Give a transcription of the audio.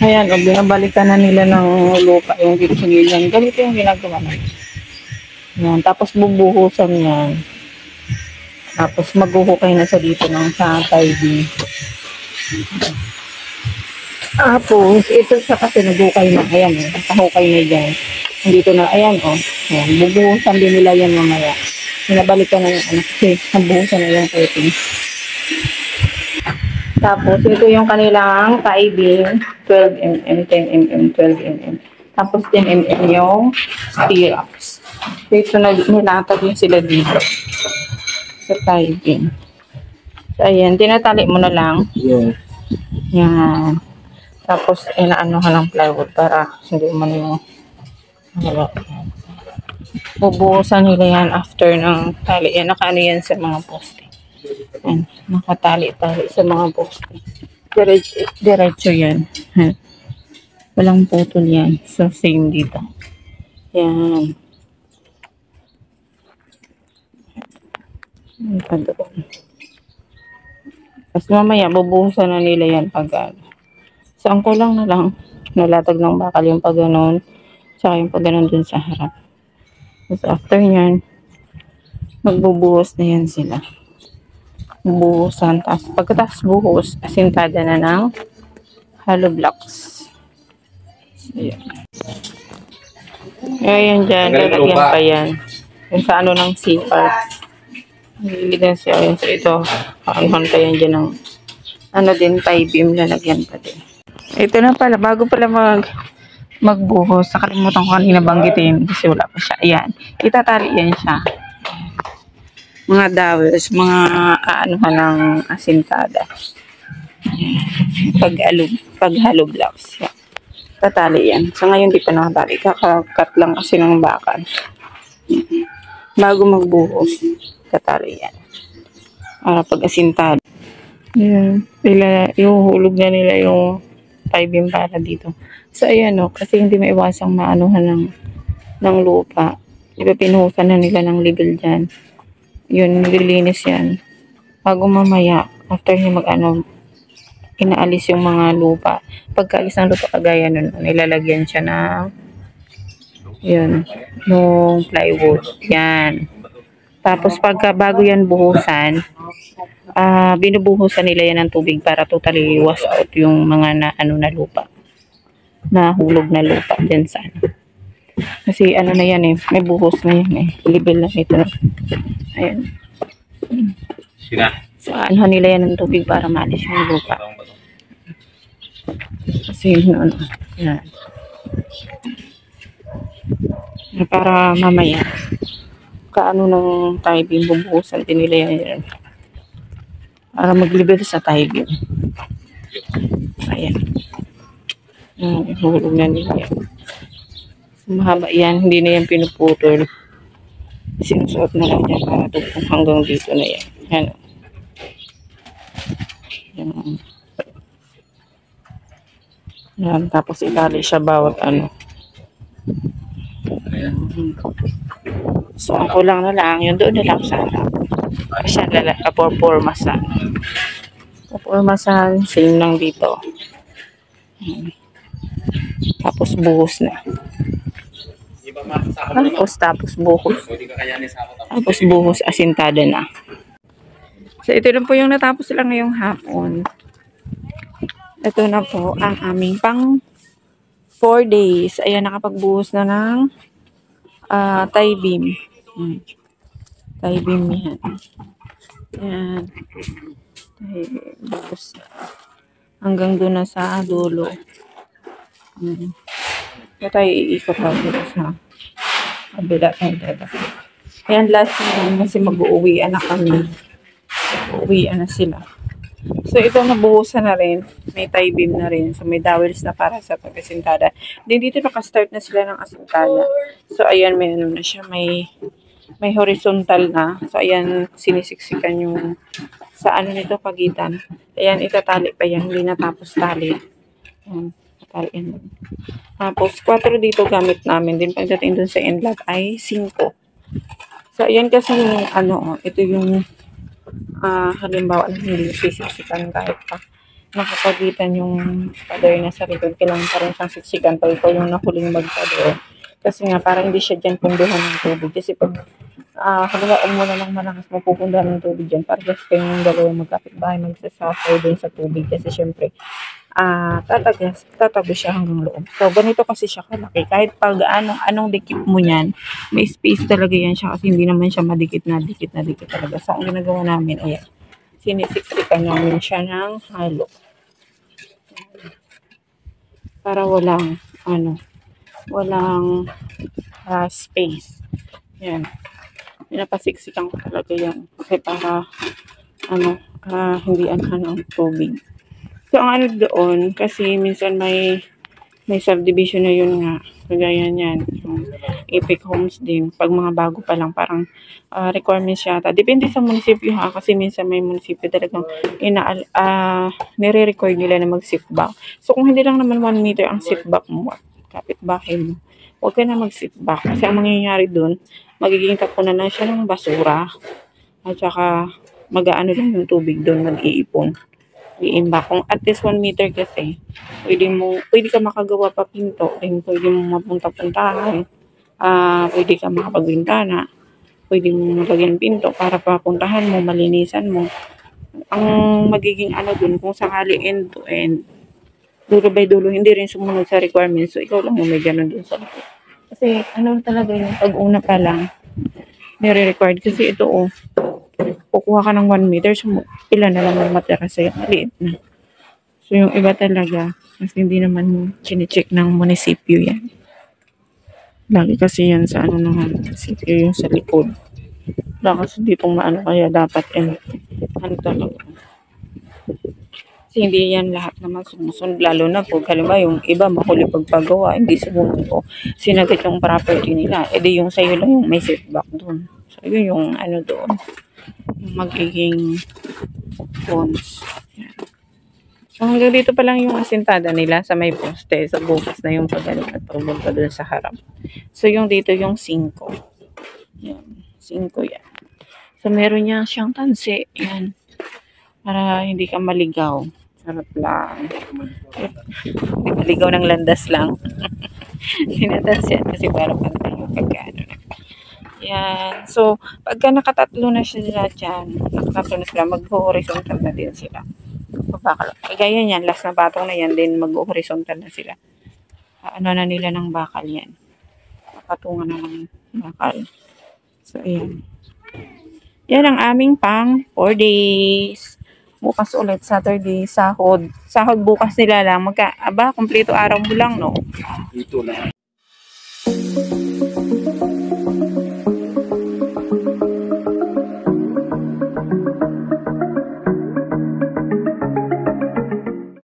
Ayan, o binabalikan na nila ng lupa yung gitsingilan. Ganito yung ginagawa na. Ayan, tapos bubuhusan yan. Tapos maghuhukay na sa dito ng sa tidy. Tapos, ito sa kasi naghukay na. Ayan, nakahukay na dyan. Dito na, ayan, Ayan, bubuhusan din nila yan mamaya. Binabalikan na yung ano, kasi nabuhusan na yung piping. Tapos, ito yung kanilang kaibing, 12mm, 10mm, 12mm. Tapos, 10mm yung stirrups. Ito na, nilatag din sila dito sa kaibing. So, ayan, tinatali mo na lang. Yeah. Yan. Tapos, inaanuhan ng plywood para hindi man yung bubuhusan nila yan after ng tali. Yan, nakaano yan sa mga poste. Yan, nakatali-tali sa mga poste. Diretso yan. Walang putol yan. So, same dito. Yan. Tapos mamaya, bubuhusan na nila yan pag saan ko lang na lang nalatag ng bakal yung pag ganon. Tsaka yung pag ganon dun sa harap. Tapos after yan, magbubuhos na yan sila. Buhusan. Tapos pagkatapos buhos, asintada na ng hollow blocks. So, yan. Ayan dyan, lalagyan pa yan. Yung sa ano ng CR. Nililigan siya. Ayan, so ito, paanhan pa yan dyan ng ano din, tie beam, lalagyan pa din. Ito na pala, bago pala magbuhos, nakalimutan ko kanina banggitin kasi wala pa siya. Ayan, itatali yan siya. Mga dowels, mga aanuhan ng asintada. Pag-hollow blocks. Yan. Tatali yan. So ngayon di pa nakatali. Kakakat lang kasi ng bakal. Bago magbuhos, tatali yan. Para pag-asintada. Yan. Ihuhulog na nila yung tie beam para dito. So ayan kasi hindi maiwasang maanuhan ng lupa. Diba pinuhusan na nila ng level dyan. Yun, nililinis yan. Bago mamaya, after niya inaalis yung mga lupa. Pagkaalis ng lupa kagaya nun, nilalagyan siya ng yun, nung plywood. Yan. Tapos bago yan buhusan, binubuhusan nila yan ng tubig para totally wash out yung mga na lupa. Nahulog na lupa dyan sa Kasi ano na yan may buhos na yan level na ito. Ayan. So, nila yan ng tubig para maalis yung lupa. Kasi yun, yan. Para mamaya, kaano ng tie beam, bubuhusan din nila yan. Para mag-level sa tie beam. Ayan. Hulog na nila yan. Mahaba yan, hindi na yan pinuputol. Sinusuot na lang yan para tugtong hanggang dito na yan. Yan. Yan. Tapos itali siya bawat So, ang kulang na lang, yun doon na lang sa harap. Siya kapormasan. Kapormasan, same lang dito. Tapos buhos na. Tapos buhos. Tapos buhos, asintada na. So, ito na po yung natapos lang ngayong hapon. Ito na po ang aming pang 4 days. Ayan, nakapagbuhos na ng tie beam. Tie beam yan. Ayan. Buhos. Hanggang doon na sa dulo. Ito tayo iikot dito sa kabila. Ayan, last na kasi mag-uuwian na kami. Uuwian na sila. So, ito nabuhusan na rin. May tie beam na rin. So, may dowels na para sa pag-asintada. Then, dito nakastart na sila ng asintada. So, ayan, may ano na siya. May horizontal na. So, ayan, sinisiksikan yung sa ano nito, pagitan. Ayan, itatali pa yan. Hindi natapos tali. Ayan, tataliin. Tapos, 4 dito gamit namin. Then, pagdating dun sa end log ay 5. So, ayan kasi ito yung halimbawa, hindi sisiksikan kahit pa nakapagitan yung pader na sa likod. Kailangan pa rin siyang siksikan pag ikaw yung nahuling magpader. Kasi nga, para hindi siya dyan punduhan ng tubig. Kasi pag haluan mo na ng malakas, mapupundahan ng tubig dyan. Para just kayong dalawang magkapitbahay magsasuffer din sa tubig. Kasi syempre, tatabi siya hanggang loob. So, ganito kasi siya kalaki. Kahit pag anong dikit mo yan, may space talaga yan siya kasi hindi naman siya madikit na dikit talaga. So, ang ginagawa namin, ayan, sinisiksikan namin siya ng halo. Para walang space. Yan. Pinapasiksikan ko talaga yan. Kasi para, hindi anhan ang tubig. So, ang doon, kasi minsan may subdivision na yun nga. Kagaya niyan. Yung Epic Homes din. Pag mga bago pa lang, parang requirements yata. Depende sa munisipyo ha. Kasi minsan may munisipyo talagang nire-record nila na mag-sit-back. So, kung hindi lang naman 1 meter ang sit-back mo, kapit-bahay mo, huwag ka na mag-sit-back. Kasi ang mangyayari doon, magiging tapunan na siya ng basura. At saka, mag-aano lang yung tubig doon, mag-iipon. I-imbak. Kung at least 1 meter kasi, pwede ka makagawa pa pinto, pwede mo mapunta-puntahan, pwede ka makapagbintana, pwede mo magagyan pinto para papuntahan mo, malinisan mo. Ang magiging dun, kung sakali end to end, dulo by dulo, hindi rin sumunod sa requirements, so ikaw lang yung may ganun dun sa likod. Kasi talaga yung pag-una pa lang, nire-required kasi ito kukuha ka ng 1 meter, so ilan na lang ang matira sa'yo, maliit na. So yung iba talaga, kasi hindi naman chine-check ng munisipyo yan. Lagi kasi yan sa ng munisipyo, yung sa likod. Wala kasi ditong kaya dapat talaga. Kasi hindi yan lahat naman sumusunod, lalo na kung halimbawa yung iba makuli pagpagawa, hindi sumunod o sinagot yung property nila, edi yung sa'yo lang yung may setback doon. So yun yung doon, magiging phones. So hanggang dito pa lang yung asintada nila sa may poste. So bukas na yung pagbunta doon sa harap. So yung dito yung 5. Yan, 5 yan. So meron niya siyang tansi. Yan. Para hindi ka maligaw. Sarap lang. Hindi maligaw ng landas lang. Sinatansi yan kasi para pantay yung pagkano na. Yan. So, pagka nakatatlo na sila dyan, mag-horizontal na din sila. Kagaya yan, last na patong na yan, din mag-horizontal na sila. Na nila ng bakal yan. Nakatungan na ng bakal. So, ayan. Yan ang aming pang 4 days. Bukas ulit, Saturday, sahod. Sahod bukas nila lang. Kompleto araw mo lang, no? Ito na.